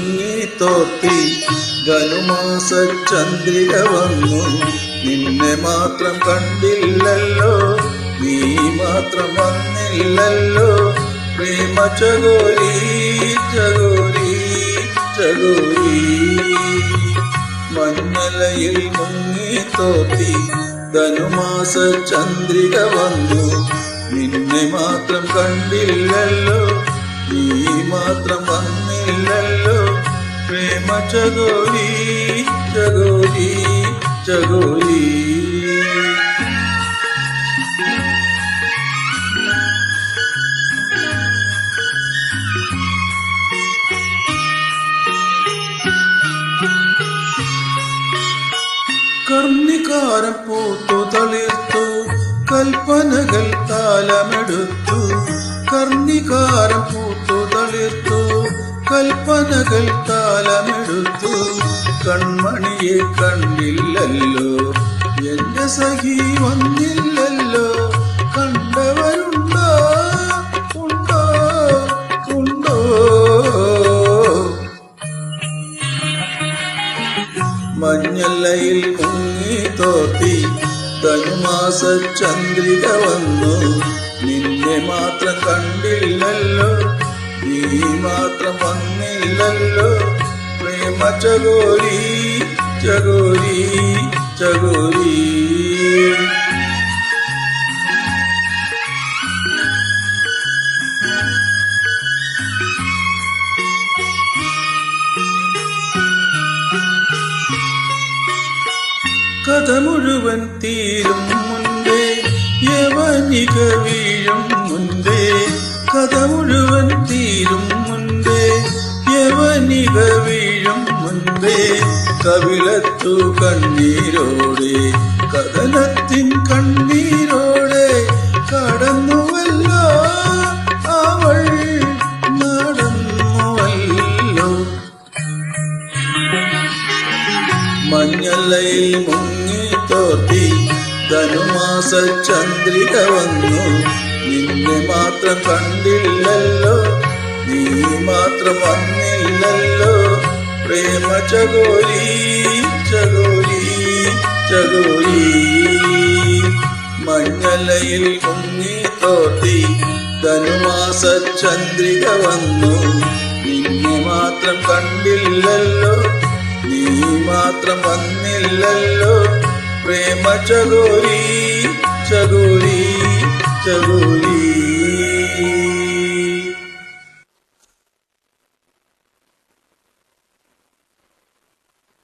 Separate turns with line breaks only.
മുങ്ങി തോർത്തി ധനുമാസ ചന്ദ്രിക വന്നു. നിന്നെ മാത്രം കണ്ടില്ലല്ലോ, നീ മാത്രം വന്നില്ലല്ലോ. പ്രേമ ചകോരി ചകോരി ചകോരി. മഞ്ഞലയിൽ മുങ്ങി തോർത്തി ധനുമാസ ചന്ദ്രിക വന്നു. നിന്നെ മാത്രം കണ്ടില്ലല്ലോ, നീ മാത്രം വന്നില്ലല്ലോ. പ്രേമ ചകോരി ചകോരി ചകോരി. കർണികാരം പൂത്തു തളിർത്തു, കൽപ്പനകൾ താലമെടുത്തു. കർണികാരം പൂത്തു തളിർത്തു, കൽപ്പനകൾ താലമെടുത്തു. കൺമണിയെ കണ്ടില്ലല്ലോ, എന്റെ സഖി വന്നില്ലല്ലോ. കണ്ടവരുണ്ടോ ഉണ്ടോ ഉണ്ടോ? മഞ്ഞലയിൽ മുങ്ങി തോർത്തി ധനുമാസ ചന്ദ്രിക വന്നു. നിന്നെ മാത്രം കണ്ടില്ലല്ലോ, നീ മാത്രം വന്നില്ലല്ലോ. പ്രേമ ചകോരി ചകോരി ചകോരി. കഥ മുഴുവൻ തീരും മുൻപേ യവനിക വീഴും മുൻപേ. കഥ മുഴുവൻ തീരും മുൻപേ യവനിക വീഴും മുൻപേ. കവിളത്തു കണ്ണീരോടെ കഥനത്തിൻ കണ്ണീരോടെ കടന്നുവല്ലോ അവൾ നടന്നുവല്ലോ. മഞ്ഞലയിൽ മുങ്ങി തോർത്തി ധനുമാസ ചന്ദ്രിക വന്നു. നിന്നെ മാത്രം കണ്ടില്ലല്ലോ, നീ മാത്രം വന്നില്ലല്ലോ. പ്രേമ ചകോരി ചകോരി ചകോരി. മഞ്ഞലയിൽ മുങ്ങി തോർത്തി ധനുമാസ ചന്ദ്രിക വന്നു. നിന്നെ മാത്രം കണ്ടില്ലല്ലോ, നീ മാത്രം വന്നില്ലല്ലോ. പ്രേമ ചകോരി ചകോരി